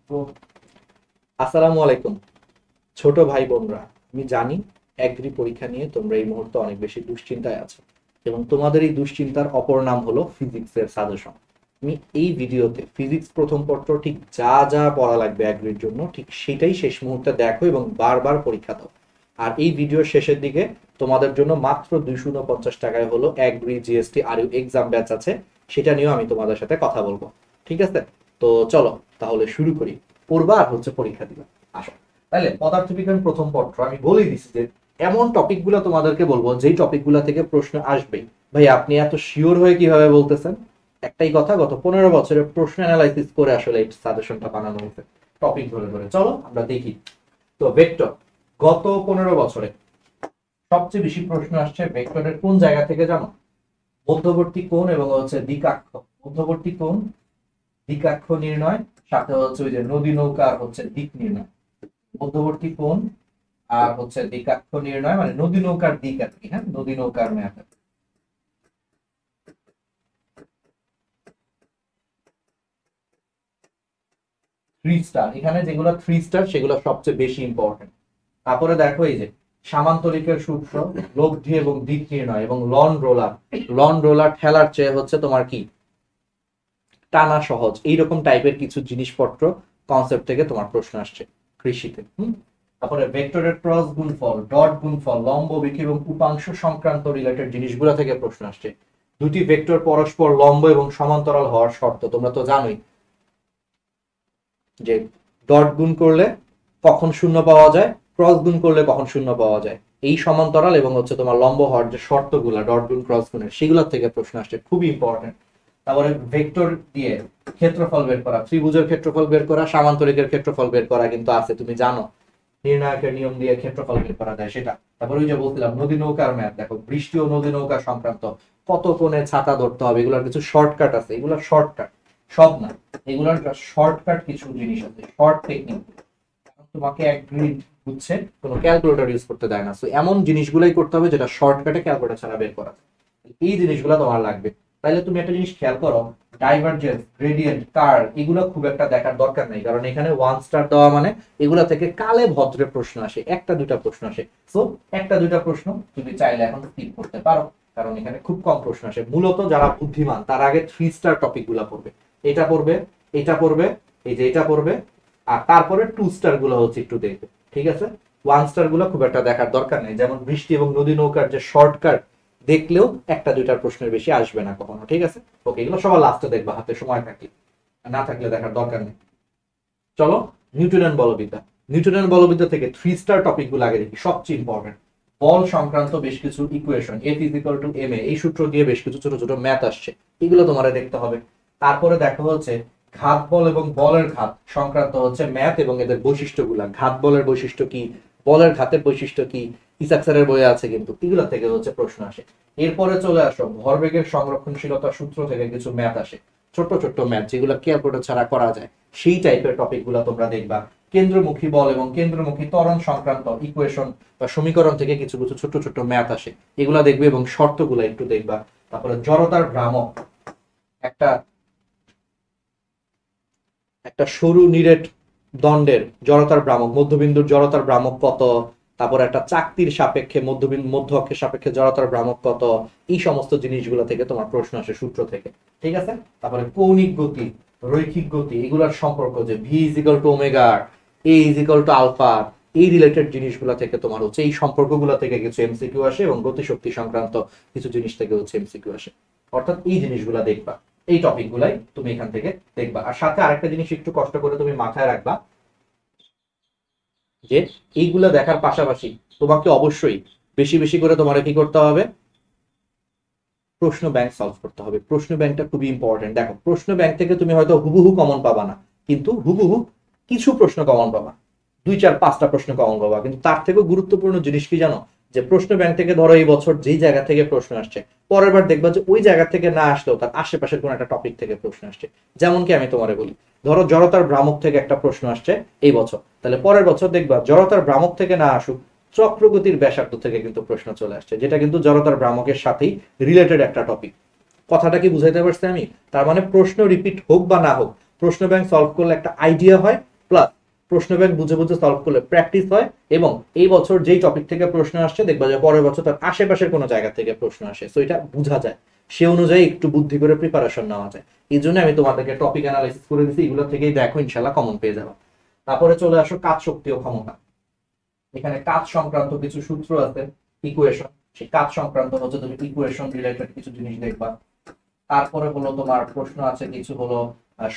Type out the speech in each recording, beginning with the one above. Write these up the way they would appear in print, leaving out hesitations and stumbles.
তো আসসালামু আলাইকুম ছোট ভাই বোনরা, আমি জানি এগ্রি পরীক্ষা নিয়ে তোমরা এই মুহূর্তে অনেক বেশি দুশ্চিন্তায় আছো এবং তোমাদের এই দুশ্চিন্তার অপর নাম হলো ফিজিক্সের সাজেশন। আমি এই ভিডিওতে ফিজিক্স প্রথম পত্র ঠিক যা যা পড়া লাগবে এগ্রির জন্য ঠিক সেটাই শেষ মুহূর্তে দেখো এবং বারবার পরীক্ষা দাও। আর এই ভিডিওর শেষের দিকে তোমাদের জন্য মাত্র 249 টাকায় হলো এগ্রি জিএসটি আর ইউ এক্সাম ব্যাচ আছে, সেটা নিয়েও আমি তোমাদের সাথে কথা বলবো। ঠিক আছে, তো চলো তাহলে শুরু করি। পড়বা আর হচ্ছে পরীক্ষা দিবা। আসো তাহলে পদার্থবিজ্ঞান প্রথম পত্র আমি বলেই দিছি যে এমন টপিকগুলো তোমাদেরকে বলবো যেই টপিকগুলো থেকে প্রশ্ন আসবেই। ভাই আপনি এত শিওর হয়ে কিভাবে বলতেছেন? একটাই কথা, গত 15 বছরে প্রশ্ন অ্যানালাইসিস করে আসলে এই সাজেশনটা বানানো হয়েছে টপিক ধরে ধরে। চলো আমরা দেখি। তো ভেক্টর, গত 15 বছরে সবচেয়ে বেশি প্রশ্ন আসছে ভেক্টরের কোন জায়গা থেকে জানো? মধ্যবর্তী কোণ এবং হচ্ছে দিকাক্ষ। মধ্যবর্তী কোণ, দিকাক্ষ নির্ণয়, সাথে হচ্ছে ওই যে নদী নৌকা আর হচ্ছে দিক নির্ণয়। মধ্যবর্তী কোণ আর হচ্ছে দিকাক্ষ নির্ণয় মানে নদী নৌকার দিক আর কি। হ্যাঁ, নদী নৌকার ম্যাপ। 3 স্টার, এখানে যেগুলো 3 স্টার সেগুলো সবচেয়ে বেশি ইম্পর্টেন্ট। তারপরে দেখো এই যে সামান্তরিকের সূত্র, লব্ধি এবং দিক নির্ণয় এবং লন রোলার। লন রোলার ঠেলার চেয়ে হচ্ছে তোমার কি টানা সহজ, এইরকম টাইপের কিছু জিনিসপত্র কনসেপ্ট থেকে তোমার প্রশ্ন আসছে কৃষিতে। তারপরে ভেক্টরের ক্রস গুণফল, ডট গুণফল, লম্ব বিকি এবং উপাংশ সংক্রান্ত রিলেটেড জিনিসগুলো থেকে প্রশ্ন আসছে। দুটি ভেক্টর পরস্পর লম্ব এবং সমান্তরাল হওয়ার শর্ত তোমরা তো জানোই, যে ডট গুণ করলে কখন শূন্য পাওয়া যায়, ক্রস গুণ করলে কখন শূন্য পাওয়া যায়। এই সমান্তরাল এবং হচ্ছে তোমার লম্ব হওয়ার যে শর্তগুলা ডট গুণ ক্রস গুণের, সেগুলো থেকে প্রশ্ন আসছে, খুবই ইম্পর্টেন্ট। তারপরে ভেক্টর দিয়ে ক্ষেত্রফল বের করা, ত্রিভুজের ক্ষেত্রফল বের করা, সামান্তরিকের ক্ষেত্রফল বের করা কিন্তু আছে, তুমি জানো নির্ণায়কের নিয়ম দিয়ে ক্ষেত্রফল বের করা যায় সেটা। তারপরে ওই যে বলছিলাম নদী নৌকার ম্যাপ, দেখো বৃষ্টি ও নদী নৌকা সংক্রান্ত কত কোণে ছাতা ধরতে হবে, এগুলোর কিছু শর্টকাট আছে, এগুলো শর্টকাট সব না, এগুলোর শর্টকাট কিছু জিনিস আছে, শর্ট টেকনিক। তোমাকে এক মিনিট বুঝছে কোনো ক্যালকুলেটর ইউজ করতে দেয় না, সো এমন জিনিসগুলোই করতে হবে যেটা শর্টকাটে ক্যালকুলেটর ছাড়া বের করা যায়। এই জিনিসগুলো তোমার লাগবে। তাইলে তুমি একটা জিনিস খেয়াল করো, ডাইভারজেন্স, গ্রেডিয়েন্ট, কার্ল এগুলো খুব একটা দেখার দরকার নেই, কারণ এখানে 1 স্টার দেওয়া মানে এগুলা থেকে কালে ভদ্রে প্রশ্ন আসে, একটা দুইটা প্রশ্ন আসে। সো একটা দুইটা প্রশ্ন তুমি চাইলে এখন স্কিপ করতে পারো, কারণ এখানে খুব কম প্রশ্ন আসে। মূলত যারা বুদ্ধিমান তার আগে 3 স্টার টপিক গুলা পড়বে, এটা পড়বে, এটা পড়বে, এই যে এটা পড়বে, আর তারপরে 2 স্টার গুলো হচ্ছে একটু দেখবে। ঠিক আছে, 1 স্টার গুলো খুব একটা দেখার দরকার নেই, যেমন বৃষ্টি এবং নদী নৌকার যে শর্টকাট দেখলেও একটা দুইটার প্রশ্নের বেশি আসবে না কখনো। ঠিক আছে, ওকে, এগুলো সবার লাস্টে দেখবা হাতে সময় থাকলে, না থাকলে দেখার দরকার নেই। চলো, নিউটনের বলবিদ্যা। নিউটনের বলবিদ্যা থেকে 3 স্টার টপিক গুলো আগে দেখি, সবচেয়ে ইম্পর্টেন্ট। বল সংক্রান্ত বেশ কিছু equation, F is equal to M A, এই সূত্র দিয়ে বেশ কিছু ছোট ছোট ম্যাথ আসছে, এগুলো তোমার দেখতে হবে। তারপরে দেখো হচ্ছে ঘাত বল এবং বলের ঘাত সংক্রান্ত হচ্ছে ম্যাথ এবং এদের বৈশিষ্ট্যগুলা, ঘাত বলের বৈশিষ্ট্য কি, বলের ঘাতের বৈশিষ্ট্য কি, ইসাক স্যারের বইয়ে আছে কিন্তু, এগুলো থেকে হচ্ছে প্রশ্ন আসে। এরপরে চলে আসো ভরবেগের সংরক্ষণশীলতা সূত্র থেকে কিছু ম্যাথ আসে, ছোট ছোট ম্যাথ যেগুলো ক্যালকুলেটর ছাড়া করা যায়, সেই টাইপের টপিক গুলো তোমরা দেখবা। কেন্দ্রমুখী বল এবং কেন্দ্রমুখী ত্বরণ সংক্রান্ত ইকুয়েশন বা সমীকরণ থেকে কিছু কিছু ছোট ছোট ম্যাথ আসে, এগুলা দেখবে এবং শর্তগুলো একটু দেখবা। তারপরে জড়তার ভ্রামক, একটা একটা সরু নিরেট দণ্ডের জড়তার ভ্রামক, মধ্যবিন্দুর জড়তার ভ্রামক কত, তারপর একটা চাকতির সাপেক্ষে মধ্যবিন্দু মধ্য অক্ষের সাপেক্ষে জড়তার ভ্রামক কত, এই সমস্ত জিনিসগুলো থেকে তোমার প্রশ্ন আসে সূত্র থেকে। ঠিক আছে, তারপরে কৌণিক গতি, রৈখিক গতি, এগুলোর সম্পর্ক, যে V is equal to omega, A is equal to alpha, এই রিলেটেড জিনিসগুলো থেকে তোমার হচ্ছে এই সম্পর্কগুলো থেকে কিছু এমসিকিউ আসে এবং গতিশক্তি সংক্রান্ত কিছু জিনিস থেকে হচ্ছে এমসিকিউ আসে। অর্থাৎ এই জিনিসগুলো দেখবা, এই টপিক গুলাই তুমি এখান থেকে দেখবা। আর সাথে আরেকটা জিনিস একটু কষ্ট করে তুমি মাথায় রাখবা, যে এইগুলা দেখার পাশাপাশি তোমাকে অবশ্যই বেশি বেশি করে তোমার কি করতে হবে, প্রশ্ন ব্যাংক সলভ করতে হবে। প্রশ্ন ব্যাংকটা খুবই ইম্পর্টেন্ট। দেখো প্রশ্ন ব্যাংক থেকে তুমি হয়তো হুবহু কমন পাবা না, কিন্তু হুবহু কিছু প্রশ্ন কমন পাবা, 2 4 5টা প্রশ্ন কমন পাবা। কিন্তু তার থেকেও গুরুত্বপূর্ণ জিনিস কি জানো, যে প্রশ্ন ব্যাংক থেকে ধরো এই বছর যেই জায়গা থেকে প্রশ্ন আসছে, পরের বার দেখবা যে ওই জায়গা থেকে না আসলেও তার আশেপাশের কোন একটা টপিক থেকে প্রশ্ন আসছে। যেমন কি আমি তোমারে বলি, ধরো জড়তার ভ্রামক থেকে একটা প্রশ্ন আসছে এই বছর, তাহলে পরের বছর দেখবা জড়তার ভ্রামক থেকে না আসুক, চক্রগতির ব্যাসার্ধ থেকে কিন্তু প্রশ্ন চলে আসছে, যেটা কিন্তু জড়তার ভ্রামকের সাথেই রিলেটেড একটা টপিক। কথাটা কি বুঝাইতে পারছি আমি? তার মানে প্রশ্ন রিপিট হোক বা না হোক, প্রশ্ন ব্যাংক সলভ করলে একটা আইডিয়া হয় প্লাস প্রশ্ন ব্যাংক বুঝে বুঝে সলভ করলে প্র্যাকটিস হয়, এবং এই বছর যেই টপিক থেকে প্রশ্ন আসছে দেখবা যে পরের বছর তার আশেপাশের কোনো জায়গা থেকে প্রশ্ন আসে, সো এটা বোঝা যায়, সে অনুযায়ী একটু বুদ্ধি করে প্রিপারেশন নেওয়া যায়। এই জন্য আমি তোমাদেরকে টপিক অ্যানালাইসিস করে দিচ্ছি, এগুলো থেকেই দেখো ইনশাল্লাহ কমন পেয়ে যাবে। তারপরে চলে আসো কাজ, শক্তি ও ক্ষমতা। এখানে কাজ সংক্রান্ত কিছু সূত্র আছে, ইকুয়েশন, সেই কাজ সংক্রান্ত হচ্ছে তুমি ইকুয়েশন রিলেটেড কিছু জিনিস দেখবা। তারপরে হলো তোমার প্রশ্ন আছে কিছু হলো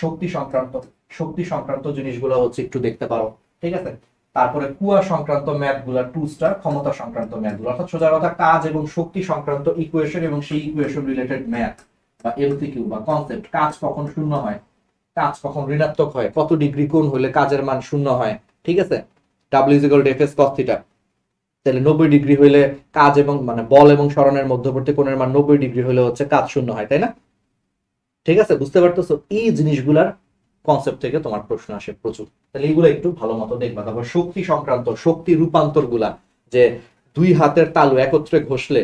শক্তি সংক্রান্ত, শক্তি সংক্রান্ত জিনিসগুলো হচ্ছে একটু দেখতে পারো, ঠিক আছে। তারপরে কুয়া সংক্রান্ত ম্যাথ গুলা 2 স্টার, ক্ষমতা সংক্রান্ত ম্যাথ গুলো, অর্থাৎ সোজা কথা কাজ এবং শক্তি সংক্রান্ত ইকুয়েশন এবং সেই ইকুয়েশন রিলেটেড ম্যাথ বা এমসিকিউ বা কনসেপ্ট। কাজ কখন শূন্য হয়, কাজ কখন ঋণাত্মক হয়, কত ডিগ্রি কোণ হলে কাজের মান শূন্য হয়, ঠিক আছে। W=F(s) cos θ, তাহলে 90 ডিগ্রি হইলে কাজ এবং মানে বল এবং সরণের মধ্যবর্তী কোণের মান 90 ডিগ্রি হলে হচ্ছে কাজ শূন্য হয়, তাই না? ঠিক আছে, বুঝতে পারতেছো? এই জিনিসগুলার কনসেপ্ট থেকে তোমার প্রশ্ন আসে প্রচুর, তাহলে এইগুলো একটু ভালো মতো দেখবা। তারপর শক্তি সংক্রান্ত, শক্তি রূপান্তর গুলা, যে দুই হাতের তালু একত্রে ঘষলে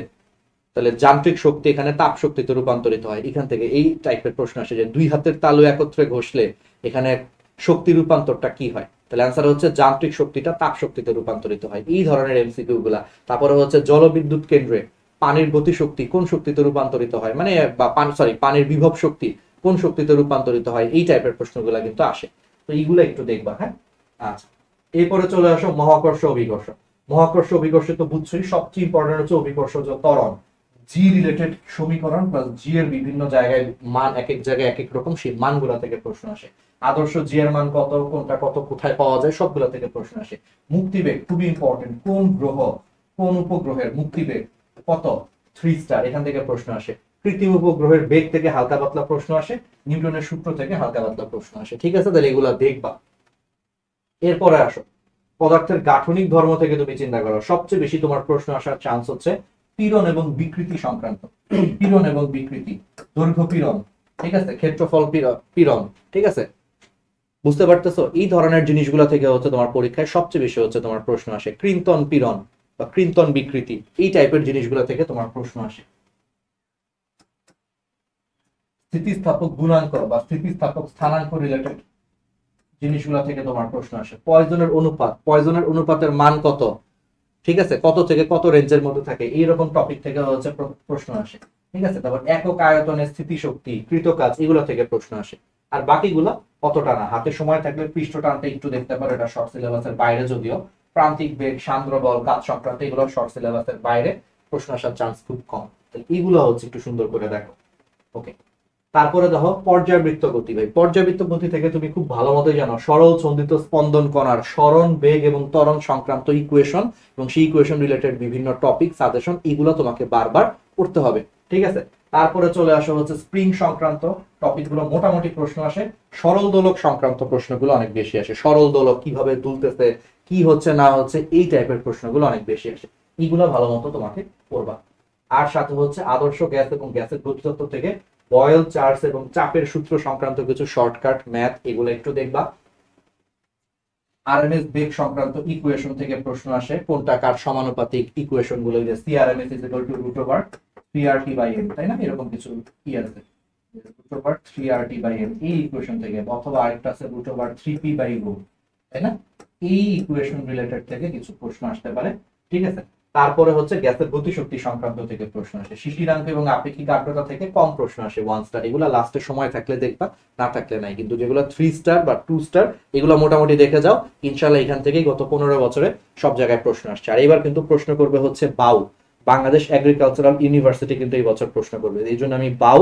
তাহলে যান্ত্রিক শক্তি এখানে তাপ শক্তিতে রূপান্তরিত হয়, এখান থেকে এই টাইপের প্রশ্ন আসে যে দুই হাতের তালু একত্রে ঘষলে এখানে শক্তি রূপান্তরটা কি হয়, তাহলে অ্যান্সার হচ্ছে যান্ত্রিক শক্তিটা তাপ শক্তিতে রূপান্তরিত হয়, এই ধরনের এমসিকিউ গুলা। তারপরে হচ্ছে জলবিদ্যুৎ কেন্দ্রে পানির গতিশক্তি কোন শক্তিতে রূপান্তরিত হয়, মানে বা পানির বিভব শক্তি কোন শক্তিতে রূপান্তরিত হয়, এই টাইপের প্রশ্নগুলা কিন্তু আসে, তো এইগুলো একটু দেখবা। হ্যাঁ, আচ্ছা, এরপরে চলে আসো মহাকর্ষ অভিকর্ষ। মহাকর্ষ অভিকর্ষ তো বুঝছোই, সবচেয়ে ইম্পর্টেন্ট হচ্ছে অভিকর্ষজ ত্বরণ, জি রিলেটেড সমীকরণ প্লাস জি এর বিভিন্ন জায়গায় মান, এক এক জায়গায় এক এক রকম, সেই মানগুলা থেকে প্রশ্ন আসে। আদর্শ জি এর মান কত, কোনটা কত, কোথায় পাওয়া যায়, সবগুলা থেকে প্রশ্ন আসে। মুক্তিবেগ খুবই ইম্পর্টেন্ট, কোন গ্রহ কোন উপগ্রহের মুক্তিবেগ কত, 3 স্টার, এখান থেকে প্রশ্ন আসে। কৃত্রিম উপগ্রহের বেগ থেকে হালকা পাতলা প্রশ্ন আসে, নিউটনের সূত্র থেকে হালকা পাতলা প্রশ্ন আসে, ঠিক আছে, তাহলে এগুলা দেখবা। এরপরে আসো পদার্থের গাঠনিক ধর্ম থেকে তুমি চিন্তা করো, সবচেয়ে বেশি তোমার প্রশ্ন আসার চান্স হচ্ছে পীড়ন এবং বিকৃতি সংক্রান্ত। পীড়ন এবং বিকৃতি, দৈর্ঘ্য পীড়ন, ঠিক আছে, ক্ষেত্রফল পীড়ন, ঠিক আছে, বুঝতে পারতেছো? এই ধরনের জিনিসগুলো থেকে হচ্ছে তোমার পরীক্ষায় সবচেয়ে বেশি হচ্ছে তোমার প্রশ্ন আসে। কৃন্তন পীড়ন বা কৃন্তন বিকৃতি, এই টাইপের জিনিসগুলো থেকে তোমার প্রশ্ন আসে। স্থিতিস্থাপক গুণাঙ্ক বা স্থিতিস্থাপক স্থানাঙ্ক রিলেটেড জিনিসগুলো থেকে তোমার প্রশ্ন আসে। পয়জনের অনুপাত, পয়জনের অনুপাতের মান কত, ঠিক আছে, কত থেকে কত রেঞ্জের মধ্যে থাকে, এইরকম টপিক থেকে হচ্ছে প্রশ্ন আসে, ঠিক আছে। তারপর একক আয়তনের স্থিতিশক্তি, কৃতকাজ, এগুলো থেকে প্রশ্ন আসে। আর বাকিগুলো অতটা না, হাতে সময় থাকলে পৃষ্ঠ টানতে একটু দেখতে পারো, এটা শর্ট সিলেবাসের বাইরে, যদিও প্রান্তিক বেগ, সান্দ্র বল, কাজ সংক্রান্ত এগুলো শর্ট সিলেবাসের বাইরে, প্রশ্ন আসার চান্স খুব কম, তাহলে এইগুলো হচ্ছে একটু সুন্দর করে দেখো। ওকে, তারপরে দেখো পর্যাবৃত্ত গতি। ভাই পর্যাবৃত্ত গতি থেকে তুমি খুব ভালো মতোই জানো সরল ছন্দিত স্পন্দন কণার সরণ, বেগ এবং ত্বরণ সংক্রান্ত ইকুয়েশন এবং সেই ইকুয়েশন রিলেটেড বিভিন্ন টপিক সাজেশন, এগুলো তোমাকে বারবার পড়তে হবে, ঠিক আছে। তারপরে চলে আসা হচ্ছে স্প্রিং সংক্রান্ত টপিকগুলো, মোটামুটি প্রশ্ন আসে। সরল দোলক সংক্রান্ত প্রশ্নগুলো অনেক বেশি আসে, সরল দোলক কিভাবে দুলতেছে, কি হচ্ছে না হচ্ছে, এই টাইপের প্রশ্নগুলো অনেক বেশি আসে, এইগুলো ভালো মতো তোমাকে পড়বা। আর সাথে হচ্ছে আদর্শ গ্যাস এবং গ্যাসের গতিতত্ত্ব থেকে বয়েল চার্জ এবং চাপের সূত্র সংক্রান্ত কিছু শর্টকাট ম্যাথ, এগুলো একটু দেখবা। আরএমএস বেগ সংক্রান্ত ইকুয়েশন থেকে প্রশ্ন আসে, কোনটা কার সমানুপাতিক, ইকুয়েশন গুলো যে সিআরএমএস √3RT/m, তাই না, এরকম কিছু কি আছে, √3RT/m, এই ইকুয়েশন থেকে, অথবা আরেকটা আছে √3p/ρ, তাই না, এই ইকুয়েশন রিলেটেড থেকে কিছু প্রশ্ন আসতে পারে, ঠিক আছে। তারপরে হচ্ছে গ্যাসের গতিশক্তি সংক্রান্ত থেকে প্রশ্ন আসে। শিশিরাঙ্ক এবং আপেক্ষিক আর্দ্রতা থেকে কম প্রশ্ন আসে, 1 স্টার, এগুলো লাস্টে সময় থাকলে দেখবা, না থাকলে নাই, কিন্তু যেগুলো 3 স্টার বা 2 স্টার এগুলো মোটামুটি দেখে যাও, ইনশাআল্লাহ এখান থেকেই গত 15 বছরে সব জায়গায় প্রশ্ন আসছে। আর এবার কিন্তু প্রশ্ন করবে হচ্ছে বাউ, বাংলাদেশ এগ্রিকালচারাল ইউনিভার্সিটি কিন্তু এই বছর প্রশ্ন করবে, এই জন্য আমি বাউ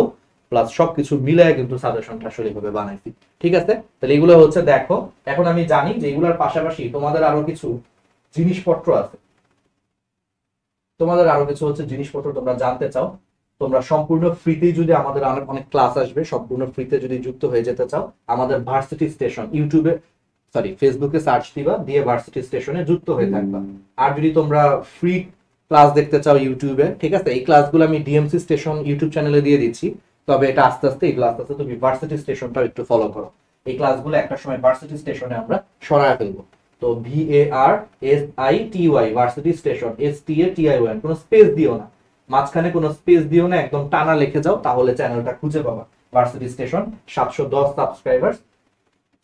প্লাস সবকিছু মিলায় কিন্তু সাজেশনটা আসলে এইভাবে বানাইছি, ঠিক আছে। তাহলে এগুলো হচ্ছে দেখো। এখন আমি জানি যে এগুলোর পাশাপাশি তোমাদের আরো কিছু জিনিসপত্র আছে, তোমাদের আরো কিছু হচ্ছে জিনিসপত্র তোমরা জানতে চাও, তোমরা সম্পূর্ণ ফ্রিতেই যদি আমাদের অনেক ক্লাস আসবে, সম্পূর্ণ ফ্রিতে যদি যুক্ত হয়ে যেতে চাও, আমাদের ভার্সিটি স্টেশন ইউটিউবে ফেসবুকে সার্চ দিবা, দিয়ে ভার্সিটি স্টেশনে যুক্ত হয়ে থাকবা। আর যদি তোমরা ফ্রি ক্লাস দেখতে চাও ইউটিউবে, ঠিক আছে, এই ক্লাসগুলো আমি ডিএমসি স্টেশন ইউটিউব চ্যানেলে দিয়ে দিচ্ছি, তবে এটা আস্তে আস্তে এগুলো আস্তে আস্তে তুমি ভার্সিটি স্টেশনটাও একটু ফলো করো, এই ক্লাসগুলো একটা সময় ভার্সিটি স্টেশনে আমরা সরায় ফেলবো। তো VARSITY ভার্সিটি স্টেশন, STATION, কোনো স্পেস দিও না, মাঝখানে কোনো স্পেস দিও না, একদম টানা লিখে যাও, তাহলে চ্যানেলটা খুঁজে পাবা। ভার্সিটি স্টেশন 710 সাবস্ক্রাইবার্স,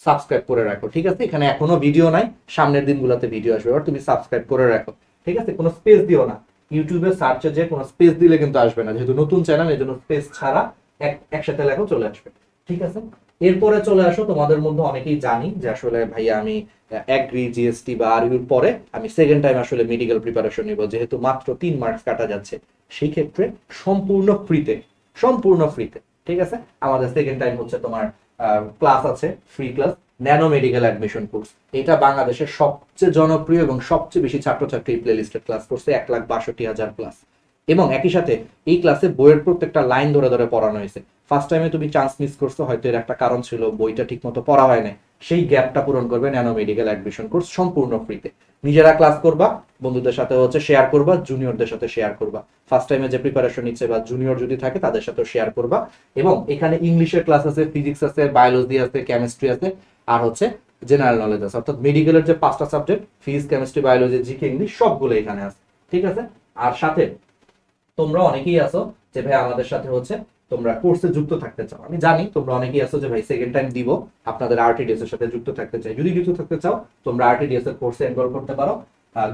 সাবস্ক্রাইব করে রাখো, ঠিক আছে? এখানে এখনো ভিডিও নাই, সামনের দিনগুলোতে ভিডিও আসবে, এবার তুমি সাবস্ক্রাইব করে রাখো, ঠিক আছে? কোনো স্পেস দিও না, ইউটিউবে সার্চে যে কোনো স্পেস দিলে কিন্তু আসবে না, যেহেতু নতুন চ্যানেল এই জন্য স্পেস ছাড়া একসাথে লেখো, চলে আসবে, ঠিক আছে? এরপরে চলে আসো, তোমাদের মধ্যে অনেকেই জানি যে আসলে ভাইয়া আমি অ্যাগ্রি, জিএসটি বা আরইউর পরে আমি সেকেন্ড টাইম আসলে মেডিকেল প্রিপারেশন নিব, যেহেতু মাত্র 3 মার্কস কাটা যাচ্ছে, সেই ক্ষেত্রে সম্পূর্ণ ফ্রিতে, সম্পূর্ণ ফ্রিতে, ঠিক আছে? আমাদের সেকেন্ড টাইম হচ্ছে তোমার ক্লাস আছে, free class, nano medical admission course. এটা বাংলাদেশের সবচেয়ে জনপ্রিয় এবং সবচেয়ে বেশি ছাত্রছাত্রী এই প্লেলিস্টের ক্লাস করছে, 1,62,000 প্লাস। এবং একই সাথে এই ক্লাসে বইয়ের প্রত্যেকটা লাইন ধরে ধরে পড়ানো হয়েছে। ফার্স্ট টাইমে তুমি চান্স মিস করছো, হয়তো এর একটা কারণ ছিল বইটা ঠিক মতো পড়া হয় না, সেই গ্যাপটা পূরণ করবে ন্যানো মেডিকেল অ্যাডমিশন কোর্স সম্পূর্ণ ফ্রিতে। নিজেরা ক্লাস করবা, বন্ধুদের সাথে হচ্ছে শেয়ার করবা, জুনিয়রদের সাথে শেয়ার করবা, ফার্স্ট টাইমে যে প্রিপারেশন নিচ্ছে বা জুনিয়র যদি থাকে তাদের সাথে শেয়ার করবা। এবং এখানে ইংলিশের ক্লাস আছে, ফিজিক্স আছে, বায়োলজি আছে, কেমিস্ট্রি আছে, আর হচ্ছে জেনারেল নলেজ আছে, অর্থাৎ মেডিকেলের যে 5টা subject, physics, chemistry, biology, GK, English, সবগুলো এখানে আছে, ঠিক আছে? আর সাথে তোমরা অনেকেই আছো যে ভাই আমাদের সাথে হচ্ছে তোমরা কোর্সে যুক্ত থাকতে চাও, আমি জানি তোমরা অনেকেই আছো যে ভাই সেকেন্ড টাইম দিব, আপনাদের আরটিডিএস এর সাথে যুক্ত থাকতে চাই। যদি যুক্ত থাকতে চাও তোমরা আরটিডিএস এর কোর্সে এনরোল করতে পারো,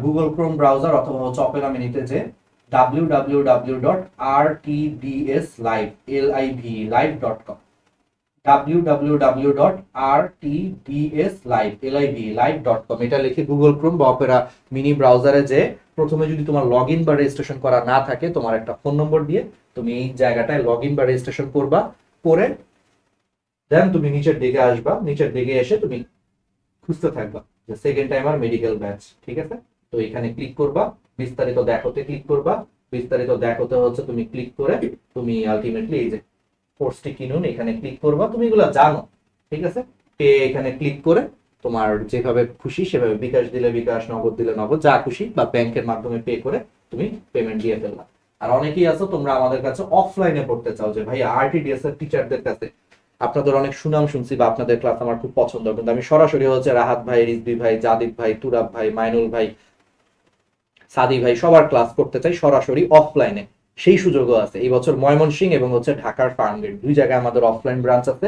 গুগল ক্রোম ব্রাউজার অথবা হচ্ছে অপেরা মিনিতে যে www.rtdslive.com www.rtdslive.com এটা লিখে গুগল ক্রোম বা অপেরা মিনি ব্রাউজারে যে প্রথমে যদি তোমার লগ ইন বা রেজিস্ট্রেশন করা না থাকে, তোমার একটা ফোন নম্বর দিয়ে তুমি এই জায়গাটায় লগ ইন বা রেজিস্ট্রেশন করবা, করে দেন তুমি নিচের দিকে আসবা, নিচের দিকে এসে তুমি খুঁজতে থাকবা যে সেকেন্ড টাইমার মেডিকেল ব্যাচ, ঠিক আছে? তো এখানে ক্লিক করবা, বিস্তারিত দেখোতে ক্লিক করবা, বিস্তারিত দেখোতে হচ্ছে তুমি ক্লিক করে তুমি আলটিমেটলি এই যে কোর্সটি কিনুন এখানে ক্লিক করবা, তুমি এগুলো জানো, ঠিক আছে? পে এখানে ক্লিক করে তোমার যেভাবে খুশি সেভাবে, বিকাশ দিলে বিকাশ, নগদ দিলে নগদ, যা খুশি, বা ব্যাংকের মাধ্যমে পে করে তুমি পেমেন্ট দিয়ে ফেললা। আর অনেকেই আছো তোমরা আমাদের কাছে অফলাইনে পড়তে চাও যে ভাই আরটিডিএস এর টিচারদের কাছে আপনাদের অনেক সুনাম শুনছি বা আপনাদের ক্লাস আমার খুব পছন্দ, কিন্তু আমি সরাসরি হচ্ছে রাহাত ভাই, রিজবি ভাই, জাদিদ ভাই, তুরাব ভাই, মাইনুল ভাই, সাদি ভাই সবার ক্লাস করতে চাই সরাসরি অফলাইনে, সেই সুযোগও আছে। এই বছর ময়মনসিংহ এবং হচ্ছে ঢাকার ফার্মগেট, দুই জায়গায় আমাদের অফলাইন ব্রাঞ্চ আছে।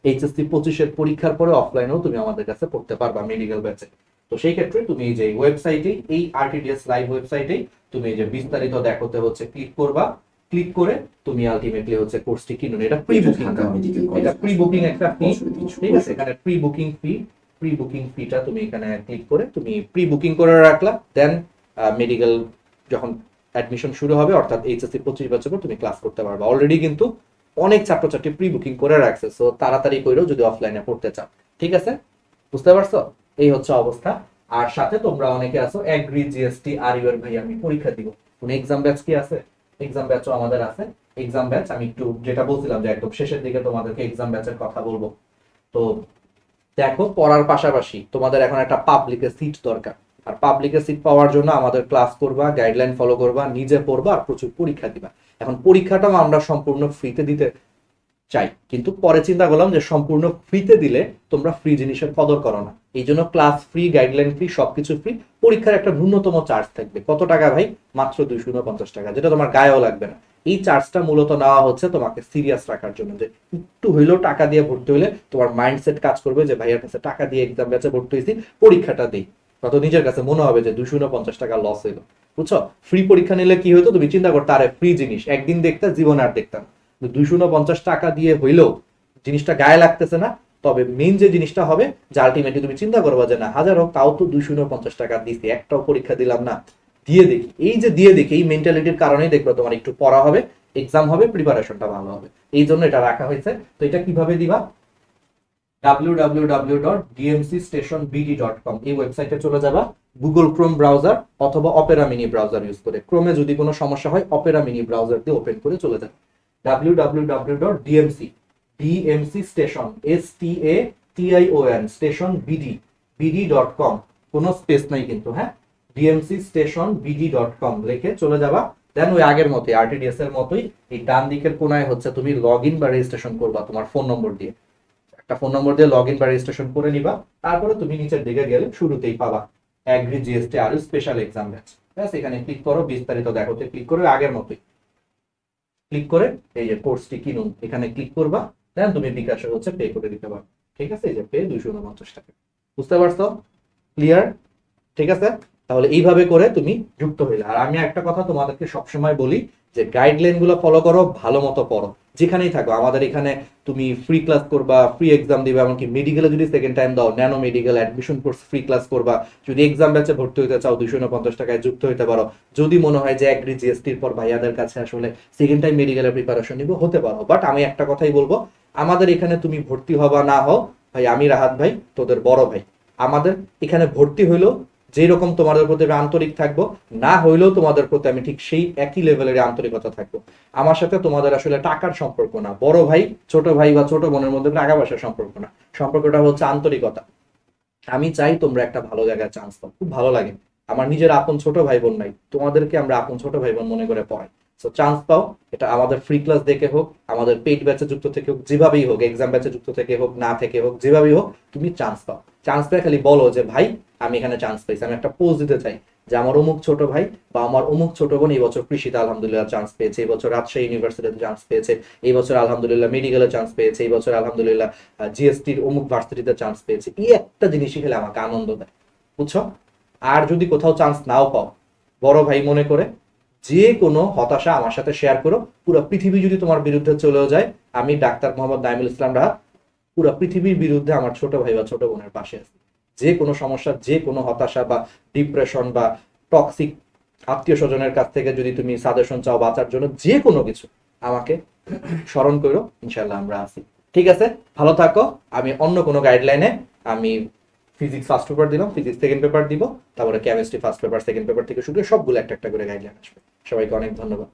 এইচএসসি 25-এর পরীক্ষার পরে অফলাইনেও তুমি আমাদের কাছে পড়তে পারবা মেডিকেল ব্যাচে। তো সেই ক্ষেত্রে তুমি এই যে ওয়েবসাইটেই, এই আরটিডিএস লাইভ ওয়েবসাইটেই তুমি এই যে বিস্তারিত দেখতে হচ্ছে ক্লিক করবা, ক্লিক করে তুমি আলটিমেটলি হচ্ছে কোর্সটি কিনুন। এটা প্রি বুকিং, এটা প্রি বুকিং একটা ফি, ঠিক আছে? এখানে প্রি বুকিং ফি, প্রি বুকিং ফিটা তুমি এখানে ক্লিক করে তুমি প্রি বুকিং করে রাখলা, দেন মেডিকেল যখন অ্যাডমিশন শুরু হবে অর্থাৎ এইচএসসি 25 বছর পর তুমি ক্লাস করতে পারবে। অলরেডি কিন্তু অনেক ছাত্রছাত্রী প্রি বুকিং করে রাখছে, সো তাড়াতাড়ি কইরো যদি অফলাইনে পড়তে চাও, ঠিক আছে? বুঝতে পারছো? এই হচ্ছে অবস্থা। আর সাথে তোমরা অনেকে আছো এগ্রি, জিএসটি, আরইউ এর ভাই আমি পরীক্ষা দিব, কোন এক্সাম ব্যাচ কি আছে? এক্সাম ব্যাচও আমাদের আছে। এক্সাম ব্যাচ আমি একটু যেটা বলছিলাম যে একদম শেষের দিকে তোমাদেরকে এক্সাম ব্যাচের কথা বলবো। তো দেখো, পড়ার পাশাপাশি তোমাদের এখন একটা পাবলিকের সিট দরকার, আর পাবলিকের সিট পাওয়ার জন্য আমাদের ক্লাস করবা, গাইডলাইন ফলো করবা, নিজে পড়বা আর প্রচুর পরীক্ষা দিবা। এখন পরীক্ষাটাও আমরা সম্পূর্ণ ফ্রিতে দিতে চাই, কিন্তু পরে চিন্তা করলাম যে সম্পূর্ণ ফ্রিতে দিলে তোমরা ফ্রি জিনিসের কদর করো না, এই জন্য ক্লাস ফ্রি, গাইডলাইন ফ্রি, সবকিছু ফ্রি, পরীক্ষার একটা ন্যূনতম চার্জ থাকবে। কত টাকা ভাই? মাত্র 249 টাকা, যেটা তোমার গায়েও লাগবে না। এই চার্জটা মূলত নেওয়া হচ্ছে তোমাকে সিরিয়াস রাখার জন্য, যে একটু হইলেও টাকা দিয়ে ভর্তি হলে তোমার মাইন্ডসেট কাজ করবে যে ভাইয়ের কাছে টাকা দিয়ে এক্সাম ব্যাচে ভর্তি হয়েছি, পরীক্ষাটা দিই, তত নিজের কাছে মনে হবে যে 249 টাকা লস হইলো। বুঝছো? ফ্রি পরীক্ষা নিলে কি হইতো, তুমি চিন্তা করতে আরে ফ্রি জিনিস একদিন দেখতে, জীবনে আর দেখতাম। 249 টাকা দিয়ে হইলেও জিনিসটা গায়ে লাগতেছে না, তবে মেইন যে জিনিসটা হবে যে আলটিমেটলি তুমি চিন্তা করবা যে না, হাজার হোক তাও তো 249 টাকা দিছি, একটাও পরীক্ষা দিলাম না, দিয়ে দেখি। এই যে দিয়ে দেখি, এই মেন্টালিটির কারণেই দেখবে তোমার একটু পড়া হবে, এক্সাম হবে, প্রিপারেশনটা ভালো হবে, এই জন্য এটা রাখা হয়েছে। তো এটা কিভাবে দিবা? www.dmcstationbd.com এই ওয়েবসাইটে চলে যাবা, গুগল ক্রোম ব্রাউজার অথবা অপেরা মিনি ব্রাউজার ইউজ করে। ক্রোমে যদি কোনো সমস্যা হয় অপেরা মিনি ব্রাউজার দিয়ে ওপেন করে চলে যাবে www.dmc-station কোনো স্পেস নাই কিন্তু, হ্যাঁ, dmcstationbd.com লিখে চলে যাবা। দেন ওই আগের মতোই আরটিডিএস এর মতোই এই ডান দিকের কোনায় হচ্ছে তুমি লগ ইন বা রেজিস্ট্রেশন করবা তোমার ফোন নম্বর দিয়ে, একটা ফোন নম্বর দিয়ে লগ ইন বা রেজিস্ট্রেশন করে নিবা। তারপরে তুমি নিচের দিকে গেলে শুরুতেই পাবা এগ্রি, জিএসটি আর স্পেশাল এক্সাম ব্যাচ, ব্যাস এখানে ক্লিক করো, বিস্তারিত দেখোতে ক্লিক করে আগের মতোই ক্লিক করে এই যে কোর্সটি কিনুন এখানে ক্লিক করবা, দেন তুমি বিকাশে হচ্ছে পে করে দিতে পারো, ঠিক আছে, এই যে পে 249 টাকা। বুঝতে পারছো? ক্লিয়ার? ঠিক আছে, তাহলে এইভাবে করে তুমি যুক্ত হইলে। আর আমি একটা কথা তোমাদেরকে সবসময় বলি যে গাইডলাইন গুলো ফলো করো, ভালো মতো পড়ো, যেখানেই থাকো। আমাদের এখানে তুমি ফ্রি ক্লাস করবা, ফ্রি এক্সাম দিবা, এমনকি মেডিকেলে যদি সেকেন্ড টাইম দাও, nano medical admission course free class করবা। যদি এক্সাম ব্যাচে ভর্তি হতে চাও 249 টাকায় যুক্ত হতে পারো। যদি মনে হয় যে এগ্রি জিএসটির পর ভাইয়াদের কাছে আসলে সেকেন্ড টাইম মেডিকেলের প্রিপারেশন নিব, হতে পারো। বাট আমি একটা কথাই বলবো, আমাদের এখানে তুমি ভর্তি হবা না হও ভাই, আমি রাহাত ভাই তোদের বড় ভাই। আমাদের এখানে ভর্তি হইলো যেই রকম তোমাদের প্রতি আমি আন্তরিক থাকবো, না হইলেও তোমাদের প্রতি আমি ঠিক সেই একই লেভেলের আন্তরিকতা থাকবো। আমার সাথে তোমাদের আসলে টাকার সম্পর্ক না, বড় ভাই ছোট ভাই বা ছোট বোনের মধ্যে টাকা পয়সার সম্পর্ক না, সম্পর্কটা হচ্ছে আন্তরিকতা। আমি চাই তোমরা একটা ভালো জায়গায় চান্স পাও, খুব ভালো লাগে। আমার নিজের আপন ছোট ভাই বোন নাই, তোমাদেরকে আমরা আপন ছোট ভাই বোন মনে করে পড়াই। সো চান্স পাও, এটা আমাদের ফ্রি ক্লাস দেখে হোক, আমাদের পেইড ব্যাচে যুক্ত থেকে হোক, যেভাবেই হোক, এক্সাম ব্যাচে যুক্ত থেকে হোক, না থেকে হোক, যেভাবেই হোক, তুমি চান্স পাও। চান্স পেয়ে খালি বলো যে ভাই আমি এখানে চান্স পেয়েছি। আমি একটা পোস্ট দিতে চাই যে আমার অমুক ছোট ভাই বা আমার অমুক ছোট বোন এই বছর কৃষিতে আলহামদুলিল্লাহ চান্স পেয়েছে, এই বছর রাজশাহী ইউনিভার্সিটিতে চান্স পেয়েছে, এই বছর আলহামদুলিল্লাহ মেডিকেলে চান্স পেয়েছে, এই বছর আলহামদুলিল্লাহ জিএসটির অমুক ভার্সিটিতে চান্স পেয়েছে। এই একটা জিনিসই খেলে আমাকে আনন্দ দেয়, বুঝছো? আর যদি কোথাও চান্স নাও পাও, বড় ভাই মনে করে যে কোনো হতাশা আমার সাথে শেয়ার করো। পুরো পৃথিবী যদি তোমার বিরুদ্ধে চলেও যায়, আমি ডাক্তার মোহাম্মদ নাইমুল ইসলাম রাহাত পুরো পৃথিবীর বিরুদ্ধে আমার ছোট ভাই বা ছোট বোনের পাশে আছি। যে কোনো সমস্যা, যে কোনো হতাশা বা ডিপ্রেশন বা টক্সিক আত্মীয় স্বজনের কাছ থেকে যদি তুমি সাজেশন চাও বাঁচার জন্য, যে কোনো কিছু আমাকে স্মরণ করো, ইনশাল্লাহ আমরা আছি। ঠিক আছে, ভালো থাকো। আমি অন্য কোনো গাইডলাইনে আমি ফিজিক্স ফার্স্ট পেপার দিলাম, ফিজিক্স সেকেন্ড পেপার দিব, তারপরে chemistry first paper second paper থেকে শুরু করে সবগুলো একটা একটা করে গাইডলাইন আসবে। সবাইকে অনেক ধন্যবাদ।